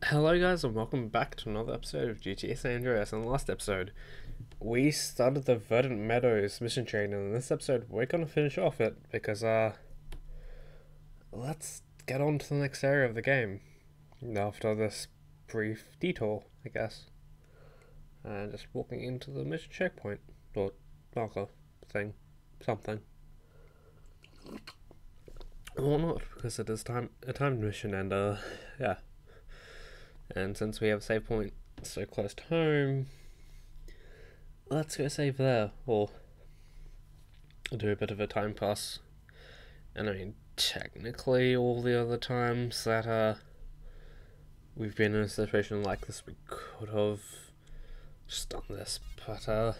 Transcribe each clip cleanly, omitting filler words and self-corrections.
Hello guys and welcome back to another episode of GTA San Andreas. In the last episode, we started the Verdant Meadows mission train, and in this episode we're gonna finish off it because let's get on to the next area of the game after this brief detour, I guess. And just walking into the mission checkpoint or marker thing, something. Or not, because it is a timed mission, and yeah. And since we have a save point so close to home, let's go save there, or do a bit of a time pass. And I mean, technically all the other times that we've been in a situation like this, we could have just done this, but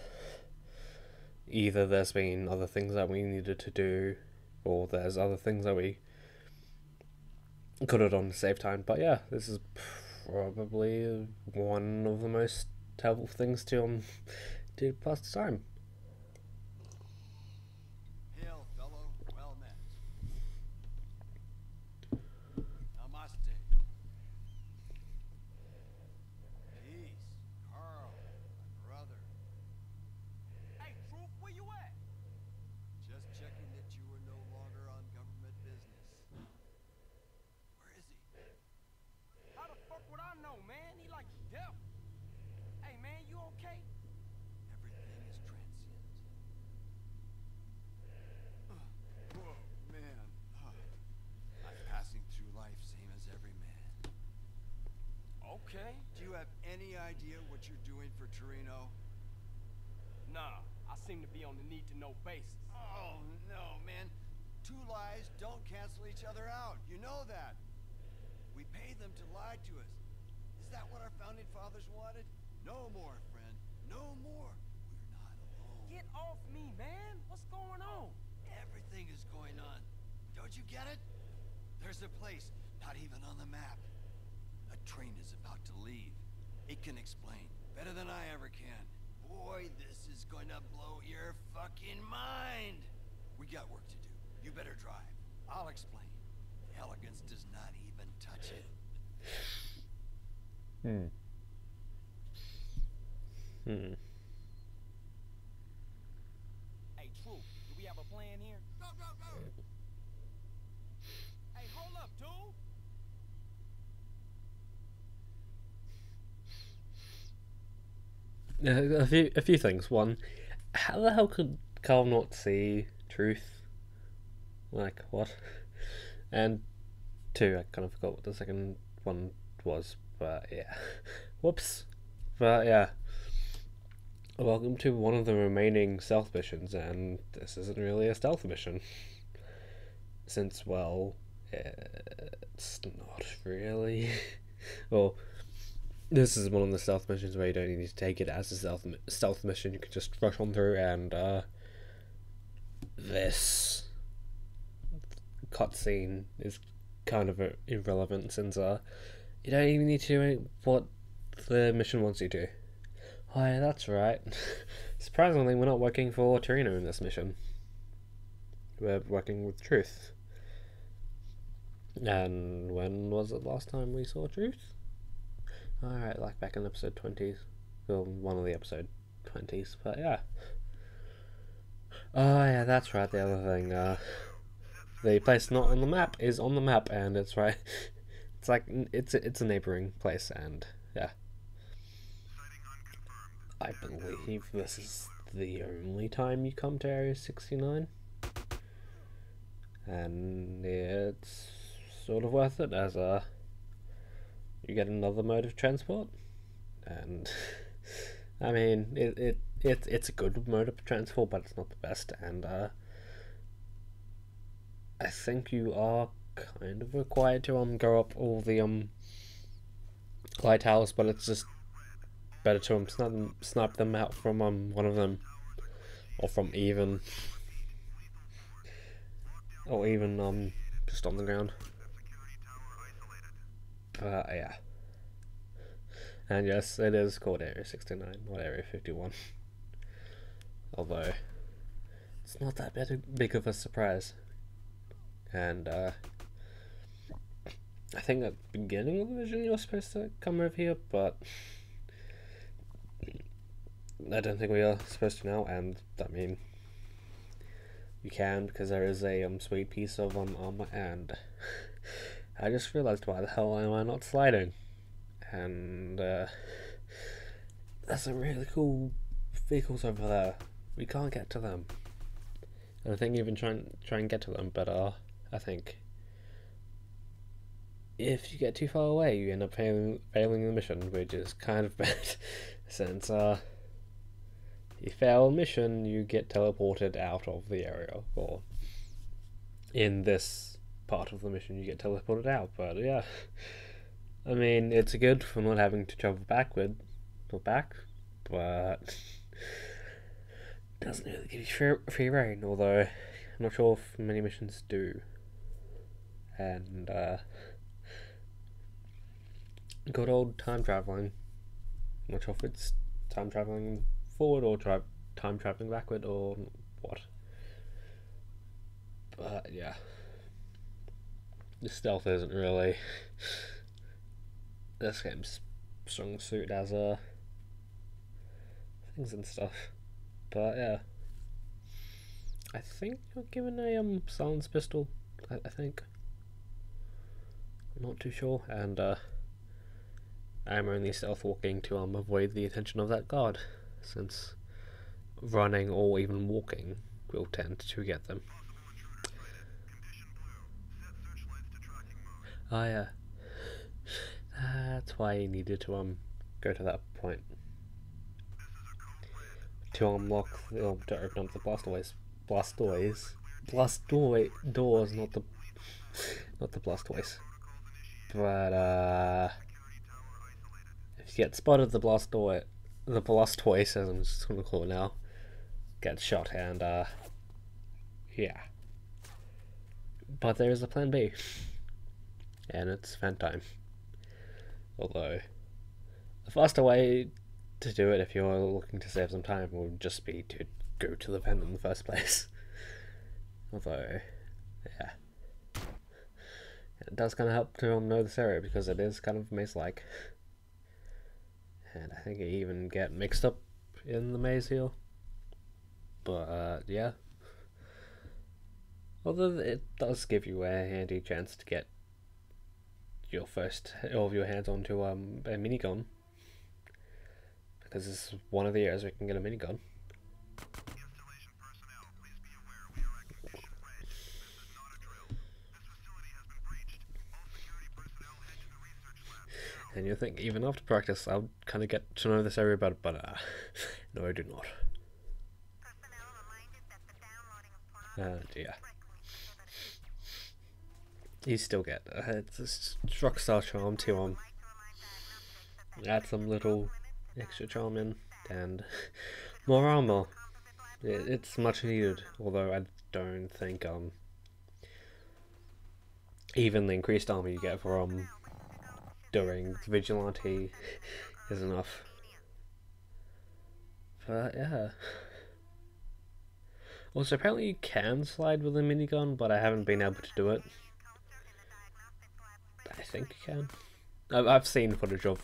either there's been other things that we needed to do, or there's other things that we could have done to save time. But yeah, this is probably one of the most helpful things to do pass the time. Hail, fellow, well met. Namaste. Peace, Carl, my brother. Hey, Truth, where you at? Just checking that you were no longer on government business. Where is he? How the fuck would I know, man? He like deaf. Hey, man, you okay? Everything is transient. Whoa, man. I'm passing through life same as every man. Okay. Do you have any idea what you're doing for Torino? Nah, I seem to be on the need-to-know basis. Oh, no, man. Two lies don't cancel each other out. You know that. We paid them to lie to us. Is that what our founding fathers wanted? No more, friend. No more. We're not alone. Get off me, man. What's going on? Everything is going on. Don't you get it? There's a place not even on the map. A train is about to leave. It can explain better than I ever can. Boy, this is going to blow your fucking mind. We got work to do. You better drive. I'll explain. Elegance does not even touch it. Hey, True, do we have a plan here? Go, go, go! Hey, hold up, dude! A few things. One, how the hell could Carl not see Truth? Like, what? And two, I kind of forgot what the second one was, but yeah. Whoops. But yeah. Welcome to one of the remaining stealth missions, and this isn't really a stealth mission. Since, well, it's not really. Well, this is one of the stealth missions where you don't need to take it as a stealth mission. You can just rush on through, and this cutscene is kind of irrelevant, since you don't even need to do what the mission wants you to. Oh yeah, that's right. Surprisingly, we're not working for Torino in this mission. We're working with Truth. And when was it last time we saw Truth? Alright, like back in episode 20s. Well, one of the episode 20s, but yeah. Oh yeah, that's right, the other thing. The place not on the map is on the map, and it's right. It's like, it's a neighboring place, and yeah. I believe this is the only time you come to Area 69. And it's sort of worth it, as you get another mode of transport. And I mean, it's a good mode of transport, but it's not the best. And I think you are kind of required to go up all the light towers, but it's just better to snipe them out from one of them, or from even just on the ground. Yeah. And yes, it is called Area 69, not Area 51. Although it's not that big of a surprise. And I think at the beginning of the mission you're supposed to come over here, but I don't think we are supposed to now, and I mean, you can because there is a sweet piece of armor, and I just realized why the hell am I not sliding? And there's some really cool vehicles over there. We can't get to them. I think even try and get to them, but I think if you get too far away, you end up failing the mission, which is kind of bad, since you fail a mission, you get teleported out of the area, or in this part of the mission, you get teleported out. But yeah, I mean, it's good for not having to travel backward or back, but doesn't really give you free reign. Although I'm not sure if many missions do, and good old time traveling. I'm not sure if it's time traveling forward or time traveling backward or what. But yeah, the stealth isn't really this game's strong suit as things and stuff. But yeah, I think you're given a silence pistol. I think. I'm not too sure, and I'm only stealth walking to avoid the attention of that guard, since running or even walking will tend to get them. Oh yeah, that's why you needed to go to that point to unlock to open up the doors, not the blastoise. But if you get spotted, the blastoise, as I'm just gonna call it now, gets shot, and yeah. But there is a plan B, and it's vent time. Although the faster way to do it, if you're looking to save some time, would just be to go to the vent in the first place. Although, yeah, it does kind of help to know this area because it is kind of maze-like, and I think you even get mixed up in the maze here. But yeah, although it does give you a handy chance to get your first of your hands onto a minigun, because this is one of the areas we can get a minigun. And you think even after practice I'll kind of get to know this area better, but no, I do not. Yeah. You still get it's a rockstar charm to add some little extra charm in, and more armor. It's much needed, although I don't think even the increased armor you get from doing vigilante is enough. But yeah. Also, apparently you can slide with a minigun, but I haven't been able to do it. I think you can. I've seen footage of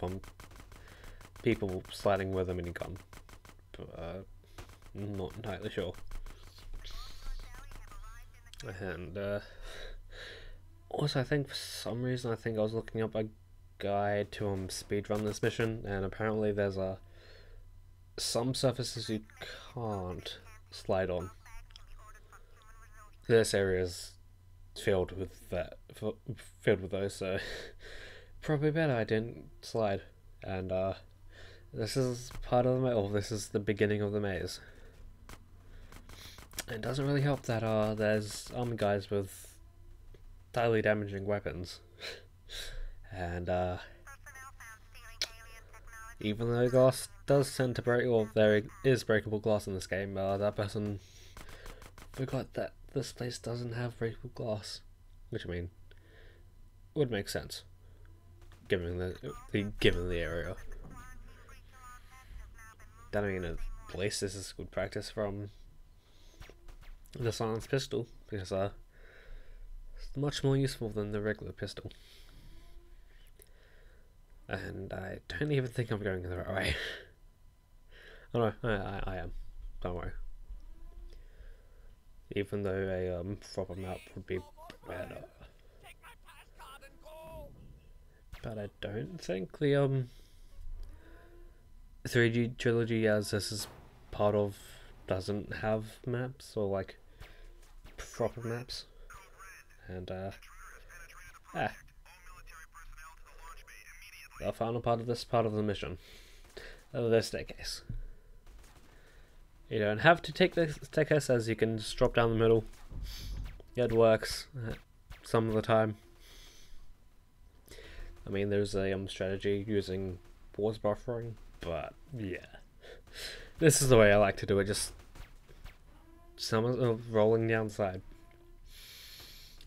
people sliding with a minigun, but I'm not entirely sure. And also, I think for some reason, I was looking up a guide to speedrun this mission, and apparently there's some surfaces you can't slide on. This area is filled with those, so probably better I didn't slide. And this is part of the maze. This is the beginning of the maze. It doesn't really help that there's army guys with highly damaging weapons, and even though glass does tend to break, or there is breakable glass in this game, that person forgot that this place doesn't have breakable glass, which I mean would make sense given the area. That, I mean, at least this is good practice from the silence pistol, because it's much more useful than the regular pistol. And I don't even think I'm going the right way. Oh no, I am. Don't worry. Even though a proper map would be better. But I don't think the 3D trilogy, as this is part of, doesn't have maps or like proper maps. And the final part of this part of the mission, the staircase. You don't have to take the staircase, as you can just drop down the middle. It works some of the time. I mean, there's a strategy using pause buffering, but yeah, this is the way I like to do it. Just rolling down the side,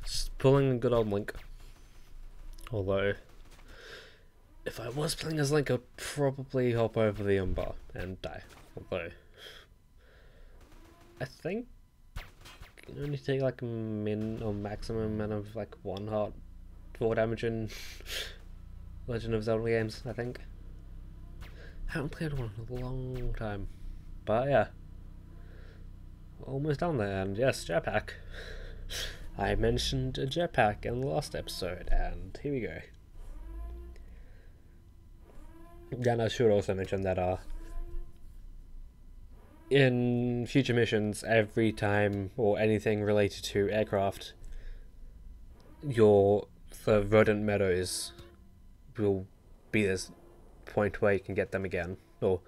just pulling a good old Link. Although, if I was playing as Link, I'd probably hop over the bar and die. Although, I think you can only take like a min or maximum amount of like 1 heart 4 damage in Legend of Zelda games, I think. Haven't played one in a long time. But yeah. Almost done there, and yes, Jetpack. I mentioned a Jetpack in the last episode, and here we go. Then I should also mention that in future missions, every time or anything related to aircraft, the rodent meadows will be this point where you can get them again, or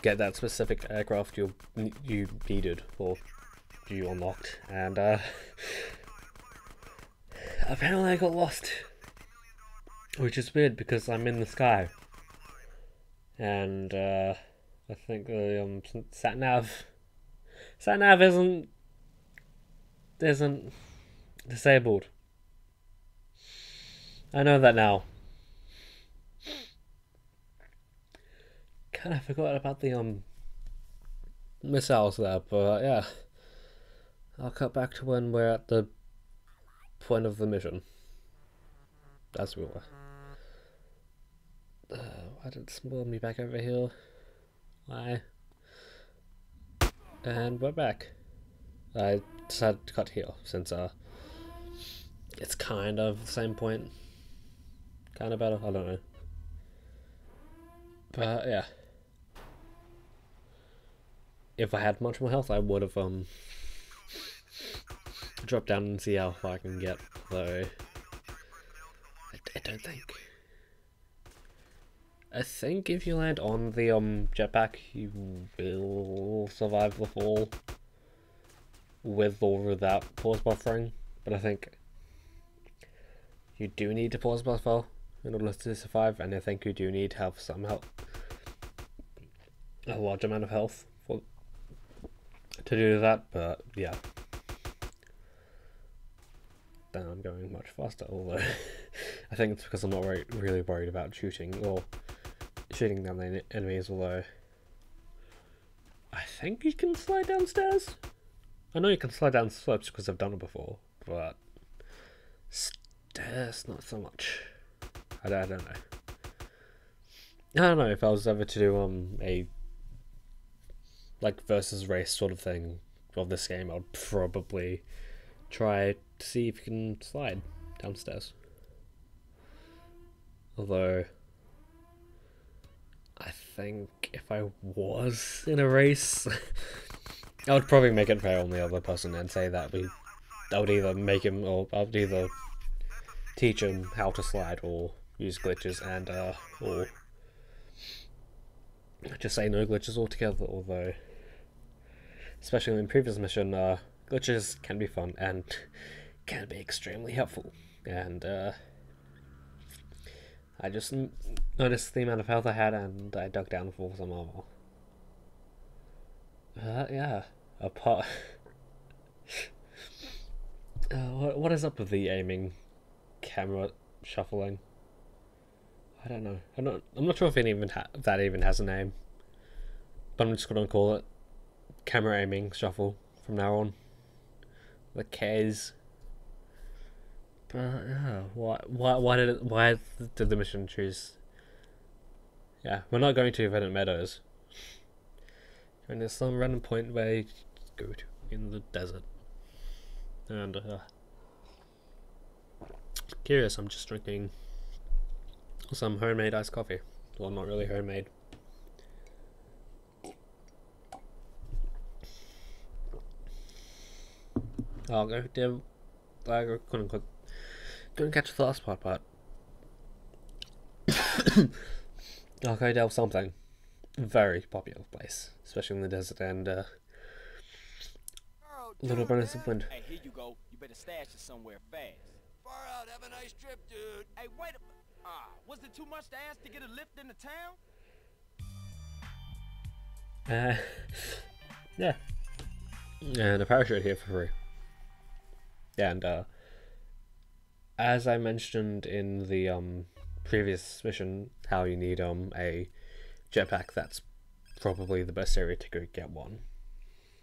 get that specific aircraft you needed or you unlocked. And apparently I got lost, which is weird because I'm in the sky, and I think the sat nav isn't disabled. I know that now. Kind of forgot about the missiles there, but yeah, I'll cut back to when we're at the point of the mission. As we were. Why did it spoil me back over here? Why? And we're back. I decided to cut here since it's kind of the same point. Kind of better, I don't know. But yeah. If I had much more health, I would have dropped down and see how far I can get. Though I don't think. I think if you land on the jetpack, you will survive the fall with or without pause buffering. But I think you do need to pause buffer in order to survive, and I think you do need to have some health, a large amount of health to do that. But yeah, then I'm going much faster. Although I think it's because I'm not really worried about shooting down the enemies. Although I think you can slide downstairs. I know you can slide down slopes because I've done it before, but stairs not so much. I don't know. I don't know if I was ever to do a like versus race sort of thing of this game, I'd probably try to see if you can slide downstairs. Although I think if I was in a race, I would probably make it fair on the other person and say that I would either make him, or I would either teach him how to slide or use glitches, and or just say no glitches altogether. Although, especially in the previous mission, glitches can be fun and can be extremely helpful. And I just noticed the amount of health I had, and I dug down for some armor. Yeah, apart. What is up with the aiming camera shuffling? I don't know. I'm not sure if that even has a name. But I'm just gonna call it camera aiming shuffle from now on. The K's. But yeah, why did the mission choose Yeah, we're not going to Verdant Meadows. And there's some random point where you go to in the desert. And curious, I'm just drinking some homemade iced coffee. Well, not really homemade. Oh, I couldn't catch the last part, but I'll go down something. Very popular place, especially in the desert, and little bonus of wind. Hey, here you go. You better stash it somewhere fast. Far out. Have a nice trip, dude. Hey, wait a... was it too much to ask to get a lift into town? Yeah. And a parachute here for free. Yeah, and as I mentioned in the previous mission, how you need a jetpack, that's probably the best area to go get one.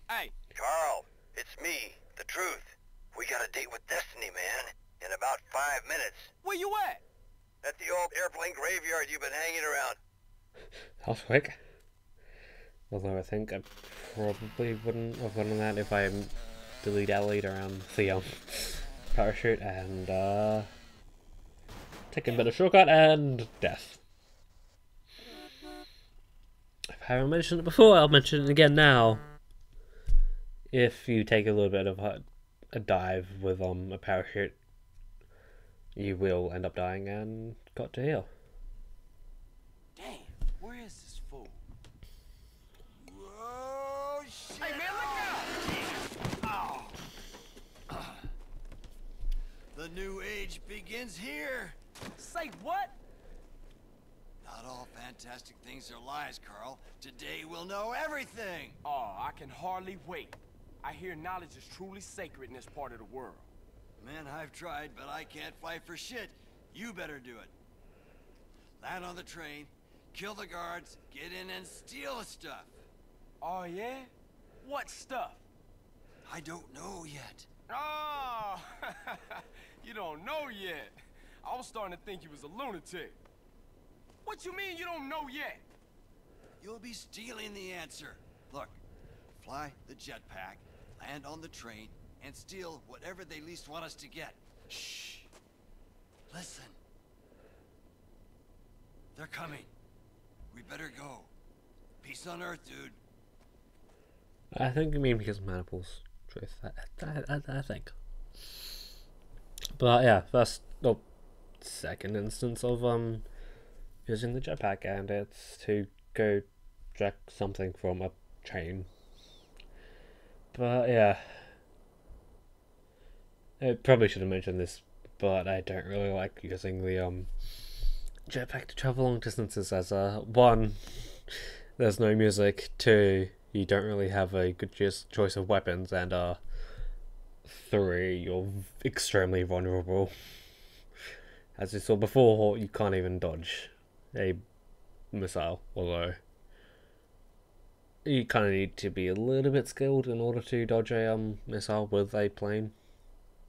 Hey, Carl, it's me, the truth. We got a date with Destiny, man. In about 5 minutes. where you at? At the old airplane graveyard you've been hanging around. How quick? Although I think I probably wouldn't have done that if I dilly-dallied around the parachute and taking a bit of shortcut and death. If I haven't mentioned it before, I'll mention it again now. If you take a little bit of a dive with a parachute, you will end up dying and got to heal. Damn, where is this fool? Whoa, shit. Hey, man, look out! Oh. The new age begins here. Say what? Not all fantastic things are lies, Carl. Today we'll know everything. Oh, I can hardly wait. I hear knowledge is truly sacred in this part of the world. Man, I've tried, but I can't fight for shit. You better do it. Land on the train, kill the guards, get in and steal the stuff. Oh, yeah? What stuff? I don't know yet. Oh, you don't know yet. I was starting to think you was a lunatic. What you mean you don't know yet? You'll be stealing the answer. Look, fly the jetpack, land on the train, and steal whatever they least want us to get. Shh. Listen. They're coming. We better go. Peace on Earth, dude. I think you mean because Maniple's truth. I think. But yeah, second instance of using the jetpack, and it's to go jack something from a train. But yeah, I probably should have mentioned this, but I don't really like using the jetpack to travel long distances as one, there's no music, two, you don't really have a good choice of weapons, and three, you're extremely vulnerable. As you saw before, you can't even dodge a missile, although you kind of need to be a little bit skilled in order to dodge a missile with a plane.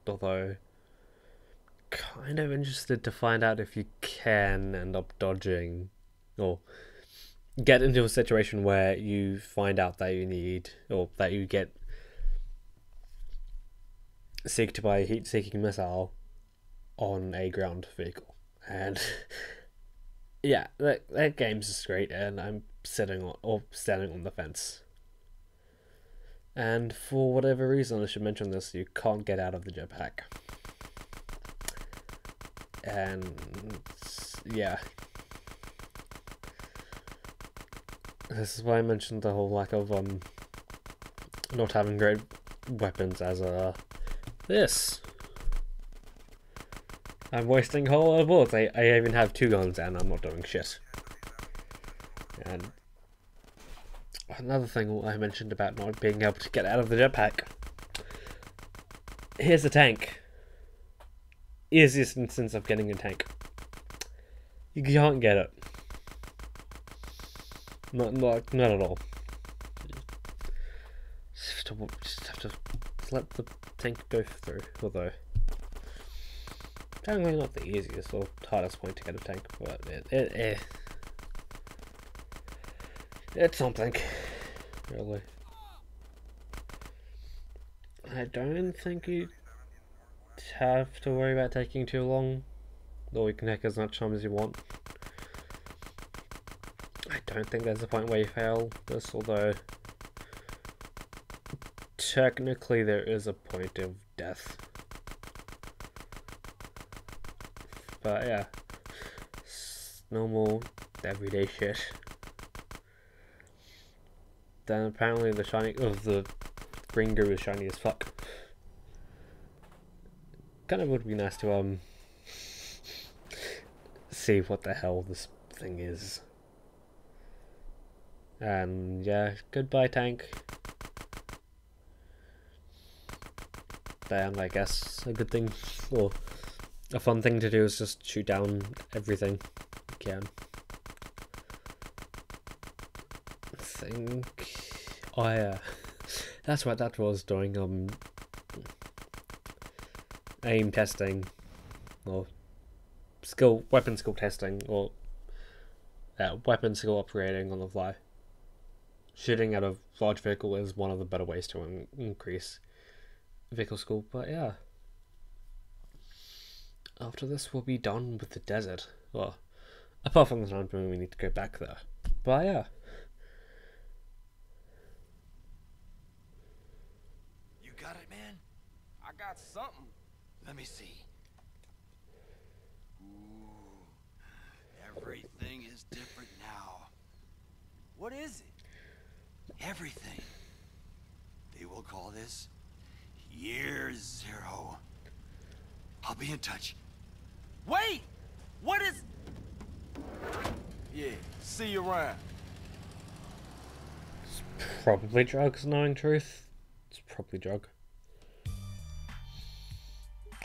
Although, kind of interested to find out if you can end up dodging, or get into a situation where you find out that you need, or that you get seeked by a heat-seeking missile on a ground vehicle. And yeah, that game's just great, and I'm standing on the fence. And for whatever reason, I should mention this, you can't get out of the jetpack. And yeah, this is why I mentioned the whole lack of not having great weapons as this. I'm wasting a whole lot of bullets. I even have 2 guns and I'm not doing shit. And another thing I mentioned about not being able to get out of the jetpack. Here's a tank. Easiest instance of getting a tank. You can't get it. Not at all. Just have to let the tank go through. Although, technically not the easiest or hardest point to get a tank, but It's something, really. I don't think you have to worry about taking too long, though you can take as much time as you want. I don't think there's a point where you fail this, although technically there is a point of death. But yeah, it's normal everyday shit. Then apparently the Green Goo is shiny as fuck. Kind of would be nice to see what the hell this thing is. And yeah, goodbye tank. And I guess a good thing, or a fun thing to do, is just shoot down everything you can. I think, oh yeah, that's what that was doing, aim testing, or weapon skill testing, or weapon skill upgrading on the fly. Shooting at a large vehicle is one of the better ways to increase vehicle skill, but yeah. After this, we'll be done with the desert. Well, apart from the time when we need to go back there. But yeah. You got it, man? I got something. Let me see. Ooh, everything is different now. What is it? Everything. They will call this Year Zero. I'll be in touch. Wait! What is... Yeah, see you around. It's probably drugs, knowing truth. It's probably drug.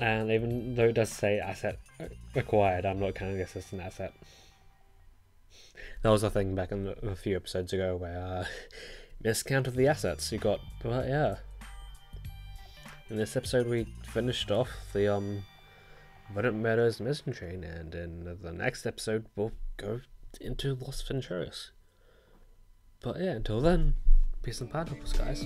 And even though it does say asset acquired, I'm not counting this as an asset. That was a thing back in a few episodes ago where miscount of the assets you got, but yeah. In this episode we finished off the Verdant Meadows mission train, and in the next episode we'll go into Los Venturas. But yeah, until then, peace and pineapples, guys.